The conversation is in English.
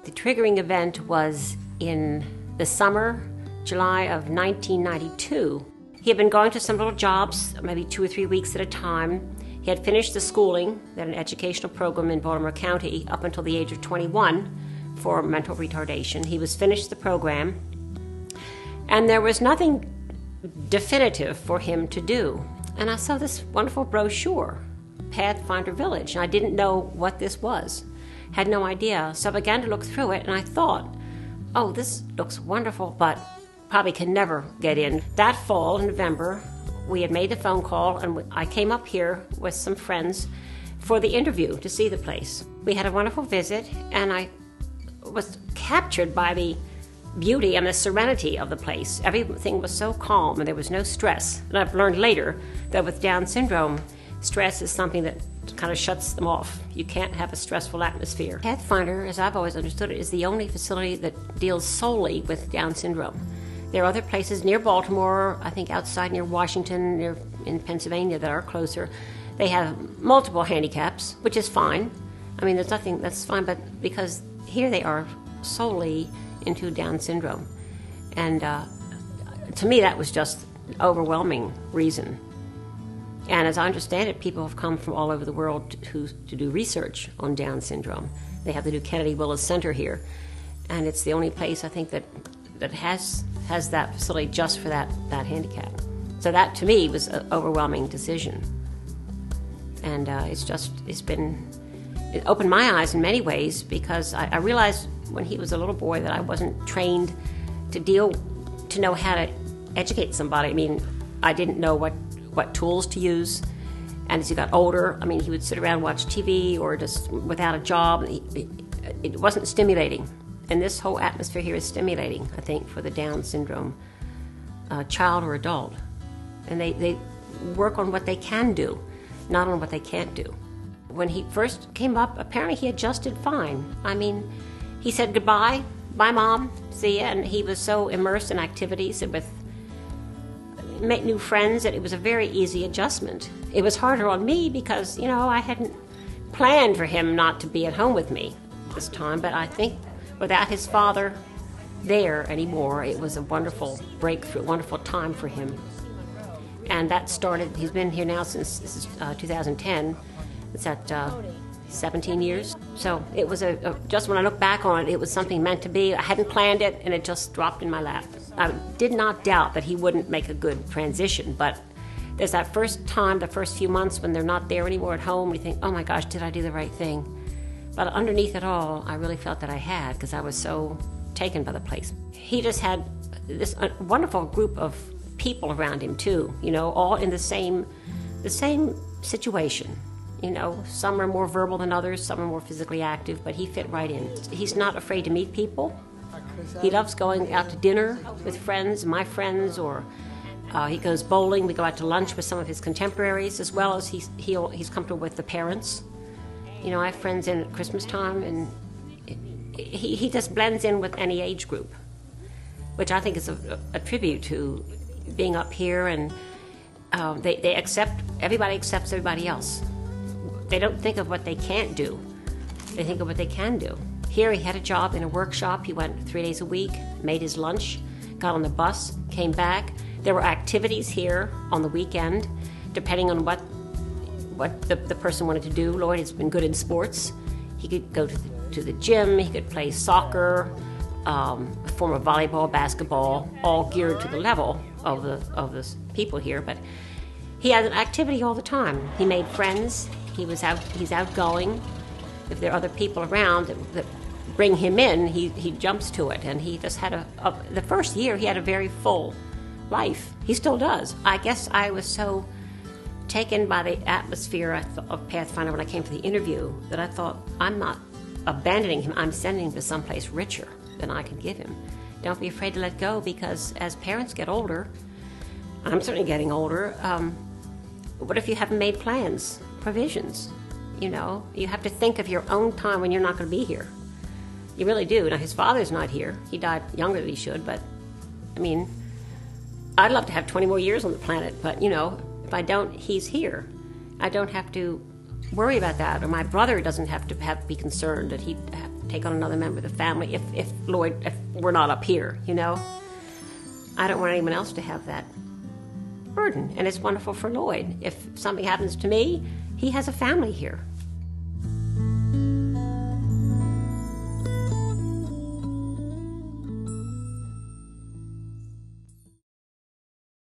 The triggering event was in the summer, July of 1992. He had been going to some little jobs, maybe 2 or 3 weeks at a time. He had finished the schooling at an educational program in Baltimore County up until the age of 21 for mental retardation. He was finished the program, and there was nothing definitive for him to do. And I saw this wonderful brochure, Pathfinder Village, and I didn't know what this was. Had no idea. So I began to look through it, and I thought, oh, this looks wonderful, but probably can never get in. That fall, in November, we had made the phone call, and I came up here with some friends for the interview to see the place. We had a wonderful visit, and I was captured by the beauty and the serenity of the place. Everything was so calm, and there was no stress. And I've learned later that with Down syndrome, stress is something that kind of shuts them off. You can't have a stressful atmosphere. Pathfinder, as I've always understood it, is the only facility that deals solely with Down syndrome. There are other places near Baltimore, I think outside near Washington, near in Pennsylvania that are closer. They have multiple handicaps, which is fine. I mean, there's nothing, that's fine, but because here they are solely into Down syndrome. And to me, that was just an overwhelming reason. And as I understand it, people have come from all over the world to do research on Down syndrome. They have the new Kennedy Willis Center here, and it's the only place I think that has that facility just for that handicap. So that to me was an overwhelming decision, and it opened my eyes in many ways, because I realized when he was a little boy that I wasn't trained to know how to educate somebody. I mean, I didn't know what tools to use. And as he got older, I mean, he would sit around and watch TV or just without a job. It wasn't stimulating. And this whole atmosphere here is stimulating, I think, for the Down syndrome child or adult. And they work on what they can do, not on what they can't do. When he first came up, apparently he adjusted fine. I mean, he said goodbye, bye mom, see ya, and he was so immersed in activities and with make new friends, and it was a very easy adjustment. It was harder on me because, I hadn't planned for him not to be at home with me this time, but I think without his father there anymore, it was a wonderful breakthrough, wonderful time for him. And that started, he's been here now since 2010. It's at 17 years. So it was just when I look back on it, it was something meant to be. I hadn't planned it, and it just dropped in my lap. I did not doubt that he wouldn't make a good transition, but there's that first time, the first few months when they're not there anymore at home, you think, oh my gosh, did I do the right thing? But underneath it all, I really felt that I had, because I was so taken by the place. He just had this wonderful group of people around him too, all in the same situation. Some are more verbal than others, some are more physically active, but he fit right in. He's not afraid to meet people. He loves going out to dinner with friends, my friends, or he goes bowling. We go out to lunch with some of his contemporaries, as well as he's comfortable with the parents. I have friends in at Christmas time, and he just blends in with any age group, which I think is a tribute to being up here, and everybody accepts everybody else. They don't think of what they can't do. They think of what they can do. Here he had a job in a workshop. He went 3 days a week, made his lunch, got on the bus, came back. There were activities here on the weekend, depending on what the person wanted to do. Lloyd has been good in sports. He could go to the gym, he could play soccer, a form of volleyball, basketball, all geared to the level of the people here. But he had an activity all the time. He made friends. He's outgoing. If there are other people around that bring him in, he jumps to it. And he just had the first year he had a very full life. He still does. I guess I was so taken by the atmosphere of Pathfinder when I came to the interview that I thought, I'm not abandoning him. I'm sending him to someplace richer than I can give him. Don't be afraid to let go, because as parents get older, I'm certainly getting older, what if you haven't made plans, provisions? You have to think of your own time when you're not going to be here. You really do. Now, his father's not here. He died younger than he should, but, I mean, I'd love to have 20 more years on the planet, but, if I don't, he's here. I don't have to worry about that, or my brother doesn't have to be concerned that he'd have to take on another member of the family if we're not up here, you know. I don't want anyone else to have that burden, and it's wonderful for Lloyd. If something happens to me, he has a family here.